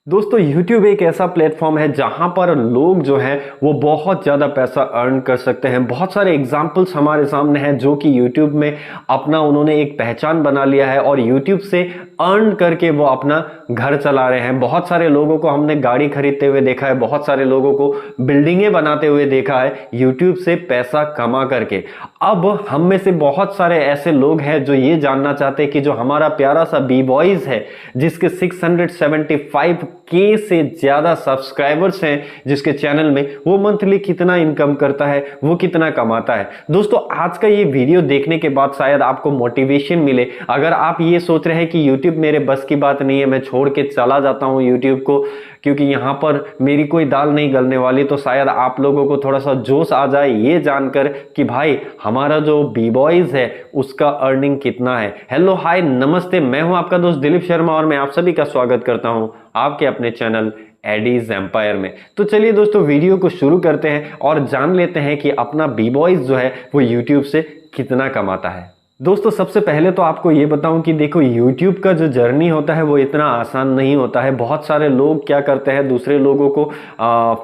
दोस्तों YouTube एक ऐसा प्लेटफॉर्म है जहां पर लोग जो हैं वो बहुत ज़्यादा पैसा अर्न कर सकते हैं। बहुत सारे एग्जाम्पल्स हमारे सामने हैं जो कि YouTube में अपना उन्होंने एक पहचान बना लिया है और YouTube से अर्न करके वो अपना घर चला रहे हैं। बहुत सारे लोगों को हमने गाड़ी खरीदते हुए देखा है, बहुत सारे लोगों को बिल्डिंगें बनाते हुए देखा है YouTube से पैसा कमा करके। अब हम में से बहुत सारे ऐसे लोग हैं जो ये जानना चाहते हैं कि जो हमारा प्यारा सा बी बॉयज है जिसके 675K से ज्यादा सब्सक्राइबर्स हैं जिसके चैनल में, वो मंथली कितना इनकम करता है, वो कितना कमाता है। दोस्तों आज का ये वीडियो देखने के बाद शायद आपको मोटिवेशन मिले। अगर आप ये सोच रहे हैं कि YouTube मेरे बस की बात नहीं है, मैं छोड़ के चला जाता हूं YouTube को क्योंकि यहां पर मेरी कोई दाल नहीं गलने वाली, तो शायद आप लोगों को थोड़ा सा जोश आ जाए ये जानकर कि भाई हमारा जो बी बॉयज है उसका अर्निंग कितना है। हेलो हाय नमस्ते, मैं हूं आपका दोस्त दिलीप शर्मा और मैं आप सभी का स्वागत करता हूं आपके अपने चैनल एडीज एम्पायर में। तो चलिए दोस्तों वीडियो को शुरू करते हैं और जान लेते हैं कि अपना बी बॉयज जो है वो यूट्यूब से कितना कमाता है। दोस्तों सबसे पहले तो आपको ये बताऊं कि देखो YouTube का जो जर्नी होता है वो इतना आसान नहीं होता है। बहुत सारे लोग क्या करते हैं, दूसरे लोगों को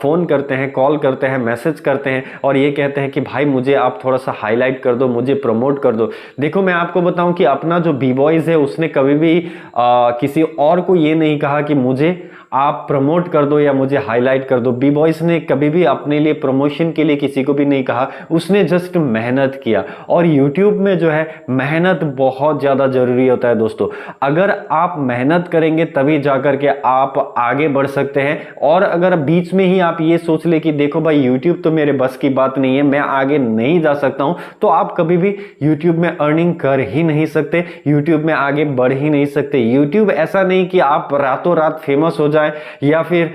फ़ोन करते हैं, कॉल करते हैं, मैसेज करते हैं और ये कहते हैं कि भाई मुझे आप थोड़ा सा हाईलाइट कर दो, मुझे प्रमोट कर दो। देखो मैं आपको बताऊं कि अपना जो बी बॉयज़ है उसने कभी भी किसी और को ये नहीं कहा कि मुझे आप प्रमोट कर दो या मुझे हाईलाइट कर दो। बी बॉयज ने कभी भी अपने लिए प्रमोशन के लिए किसी को भी नहीं कहा, उसने जस्ट मेहनत किया। और YouTube में जो है मेहनत बहुत ज़्यादा ज़रूरी होता है दोस्तों। अगर आप मेहनत करेंगे तभी जाकर के आप आगे बढ़ सकते हैं। और अगर बीच में ही आप ये सोच ले कि देखो भाई YouTube तो मेरे बस की बात नहीं है, मैं आगे नहीं जा सकता हूं, तो आप कभी भी YouTube में अर्निंग कर ही नहीं सकते, YouTube में आगे बढ़ ही नहीं सकते। YouTube ऐसा नहीं कि आप रातों रात फेमस हो जाए या फिर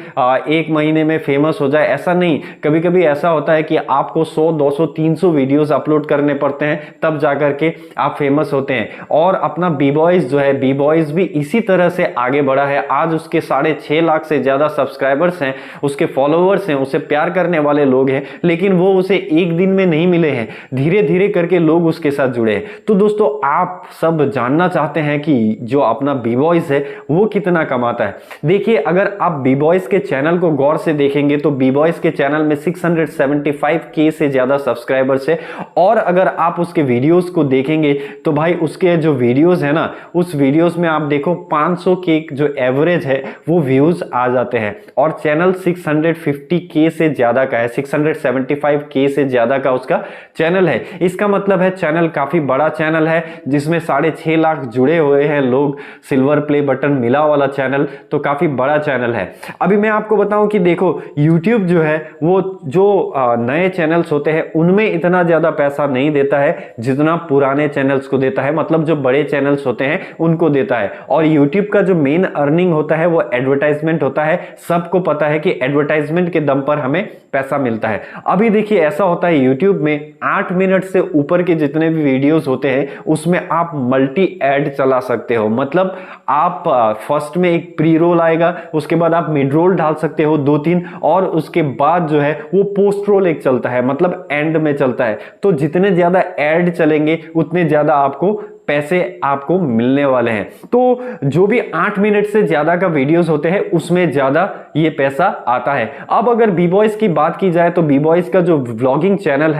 एक महीने में फेमस हो जाए, ऐसा नहीं। कभी कभी ऐसा होता है कि आपको 100, 200, 300 वीडियोस अपलोड करने पड़ते हैं तब जाकर के आप फेमस होते हैं। और अपना बी बॉयज जो है, बी बॉयज भी इसी तरह से आगे बढ़ा है। आज उसके 6.5 लाख से ज्यादा सब्सक्राइबर्स हैं, उसके फॉलोअर्स हैं, उसे प्यार करने वाले लोग हैं, लेकिन वो उसे एक दिन में नहीं मिले हैं, धीरे धीरे करके लोग उसके साथ जुड़े हैं। तो दोस्तों आप सब जानना चाहते हैं कि जो अपना बी बॉयज है वो कितना कमाता है। देखिए अगर आप बी बॉयज के चैनल को गौर से देखेंगे तो बी बॉयज के चैनल में 675K से ज्यादा सब्सक्राइबर्स है। और अगर आप उसके वीडियोस को देखेंगे तो भाई उसके जो वीडियोस है ना, उस वीडियोस में आप देखो 500K जो एवरेज है वो व्यूज आ जाते हैं। और चैनल 650K से ज्यादा का है, 675K से ज्यादा का उसका चैनल है। इसका मतलब है चैनल काफी बड़ा चैनल है जिसमें 6.5 लाख जुड़े हुए हैं लोग, सिल्वर प्ले बटन मिला वाला चैनल, तो काफी बड़ा चैनल है। अभी मैं आपको बताऊं कि देखो YouTube जो है वो जो नए चैनल्स होते हैं उनमें इतना ज्यादा पैसा नहीं देता है जितना पुराने चैनल्स को देता है, मतलब जो बड़े चैनल्स होते हैं उनको देता है। और YouTube का जो मेन अर्निंग होता है वो एडवर्टाइजमेंट होता है। सबको पता है कि एडवर्टाइजमेंट के दम पर हमें पैसा मिलता है। अभी देखिए ऐसा होता है YouTube में 8 मिनट से ऊपर के जितने भी वीडियोस होते हैं उसमें आप मल्टी एड चला सकते हो। मतलब आप फर्स्ट में एक प्री रोल आएगा, उसके बाद आप मिड रोल डाल सकते हो 2-3, और उसके बाद जो है वो पोस्ट रोल एक चलता है, मतलब एंड में चलता है। तो जितने ज्यादा एड चलेंगे उतने ज्यादा आपको पैसे आपको मिलने वाले हैं। तो जो भी 8 मिनट से ज्यादा का वीडियोस होते हैं उसमें ज्यादा ये पैसा आता है। अब अगर बी बॉयज की बात की जाए तो बी बॉयज का जो व्लॉगिंग चैनल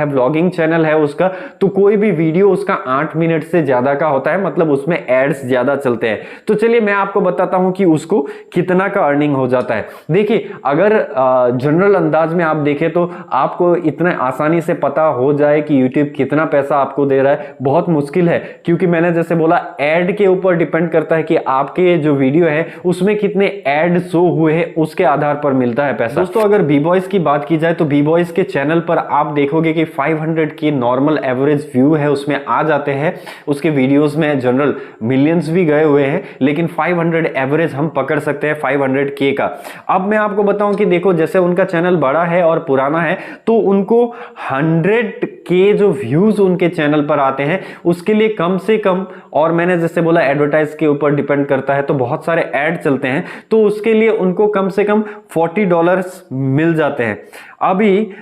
है उसका, तो कोई भी वीडियो उसका 8 मिनट से ज्यादा का होता है, मतलब उसमें एड्स ज्यादा चलते हैं। तो चलिए मैं आपको बताता हूं कि उसको कितना का अर्निंग हो जाता है। देखिए अगर जनरल अंदाज में आप देखें तो आपको इतना आसानी से पता हो जाए कि YouTube कितना पैसा आपको दे रहा है बहुत मुश्किल है, क्योंकि मैंने जैसे बोला एड के ऊपर डिपेंड करता है कि आपके जो वीडियो है उसमें कितने एड शो हुए हैं, उसके आधार पर मिलता है पैसा। दोस्तों अगर बी बॉयज की बात की जाए तो बी बॉयज के चैनल पर आप देखोगे कि 500K नॉर्मल एवरेज व्यू है उसमें आ जाते हैं। उसके वीडियोस में जनरल मिलियंस भी गए हुए हैं, लेकिन 500 एवरेज हम पकड़ सकते हैं 500K का। अब मैं आपको बताऊं कि देखो जैसे उनका चैनल बड़ा है और पुराना है तो उनको 100K जो व्यूज उनके चैनल पर आते हैं उसके लिए कम से कम, और मैंने जैसे बोला एडवर्टाइज के ऊपर डिपेंड करता है तो बहुत सारे ऐड चलते हैं, तो उसके लिए उनको कम से कम $40 मिल जाते हैं। अभी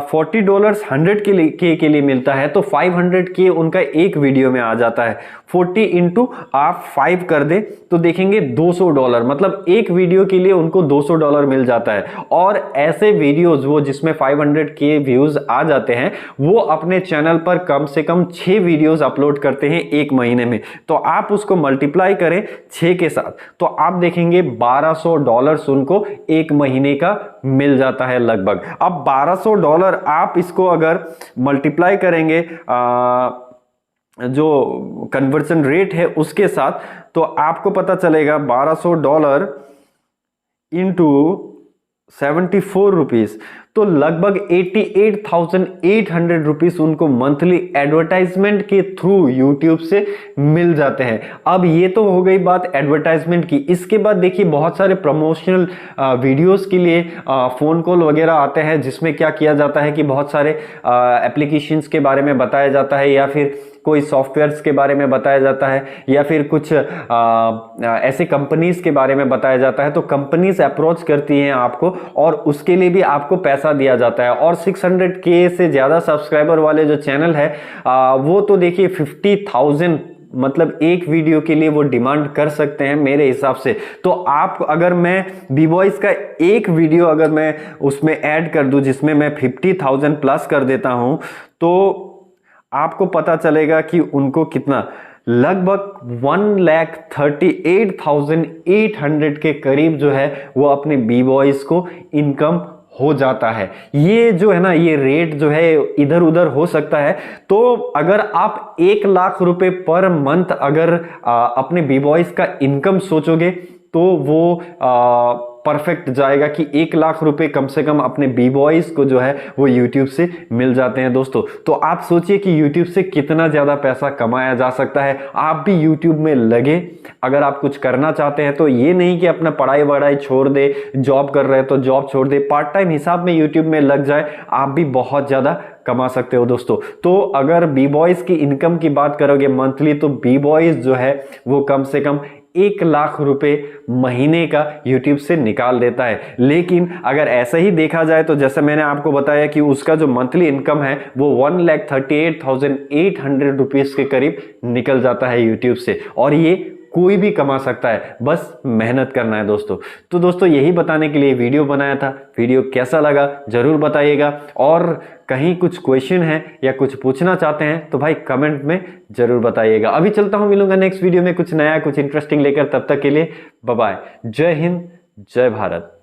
$40 100K के लिए मिलता है, तो 500K उनका एक वीडियो में आ जाता है। 40 इंटू आप 5 कर दे तो देखेंगे $200, मतलब एक वीडियो के लिए उनको $200 मिल जाता है। और ऐसे वीडियोज वो जिसमें 500K व्यूज आ जाते हैं, वो अपने चैनल पर कम से कम 6 वीडियोज अपलोड करते हैं एक महीने में। तो आप उसको मल्टीप्लाई करें 6 के साथ, तो आप देखेंगे $1200 उनको एक महीने का मिल जाता है लगभग। अब $1200 आप इसको अगर मल्टीप्लाई करेंगे जो कन्वर्जन रेट है उसके साथ, तो आपको पता चलेगा $1200 इंटू 74 रुपीज, तो लगभग 88,800 रुपीज उनको मंथली एडवर्टाइजमेंट के थ्रू यूट्यूब से मिल जाते हैं। अब ये तो हो गई बात एडवर्टाइजमेंट की। इसके बाद देखिए बहुत सारे प्रमोशनल वीडियोस के लिए फोन कॉल वगैरह आते हैं, जिसमें क्या किया जाता है कि बहुत सारे एप्लीकेशंस के बारे में बताया जाता है, या फिर कोई सॉफ्टवेयर्स के बारे में बताया जाता है, या फिर कुछ ऐसे कंपनीज के बारे में बताया जाता है। तो कंपनीज अप्रोच करती हैं आपको और उसके लिए भी आपको पैसा दिया जाता है। और 600K से ज्यादा सब्सक्राइबर वाले जो चैनल है वो तो देखिए 50,000 मतलब एक वीडियो के लिए वो डिमांड कर सकते हैं मेरे हिसाब से। तो आप अगर मैं B-Boys का एक वीडियो अगर मैं उसमें ऐड कर दूं जिसमें मैं 50,000 प्लस कर देता हूं, तो आपको पता चलेगा कि उनको कितना, लगभग 1,38,800 के करीब जो है वो अपने B-Boys को इनकम हो जाता है। ये जो है ना, ये रेट जो है इधर उधर हो सकता है। तो अगर आप 1 लाख रुपए पर मंथ अगर अपने B-Boys का इनकम सोचोगे, तो वो परफेक्ट जाएगा कि 1 लाख रुपए कम से कम अपने B-Boys को जो है वो YouTube से मिल जाते हैं दोस्तों। तो आप सोचिए कि YouTube से कितना ज्यादा पैसा कमाया जा सकता है। आप भी YouTube में लगे, अगर आप कुछ करना चाहते हैं तो ये नहीं कि अपना पढ़ाई वढ़ाई छोड़ दे, जॉब कर रहे हैं तो जॉब छोड़ दे, पार्ट टाइम हिसाब में YouTube में लग जाए, आप भी बहुत ज्यादा कमा सकते हो दोस्तों। तो अगर B-Boys की इनकम की बात करोगे मंथली, तो B-Boys जो है वो कम से कम 1 लाख रुपए महीने का YouTube से निकाल देता है। लेकिन अगर ऐसा ही देखा जाए तो जैसे मैंने आपको बताया कि उसका जो मंथली इनकम है वो 1,38,800 रुपीज के करीब निकल जाता है YouTube से। और ये कोई भी कमा सकता है, बस मेहनत करना है दोस्तों। तो दोस्तों यही बताने के लिए वीडियो बनाया था। वीडियो कैसा लगा जरूर बताइएगा, और कहीं कुछ क्वेश्चन है या कुछ पूछना चाहते हैं तो भाई कमेंट में जरूर बताइएगा। अभी चलता हूं, मिलूंगा नेक्स्ट वीडियो में कुछ नया कुछ इंटरेस्टिंग लेकर। तब तक के लिए बाय बाय। जय हिंद, जय भारत।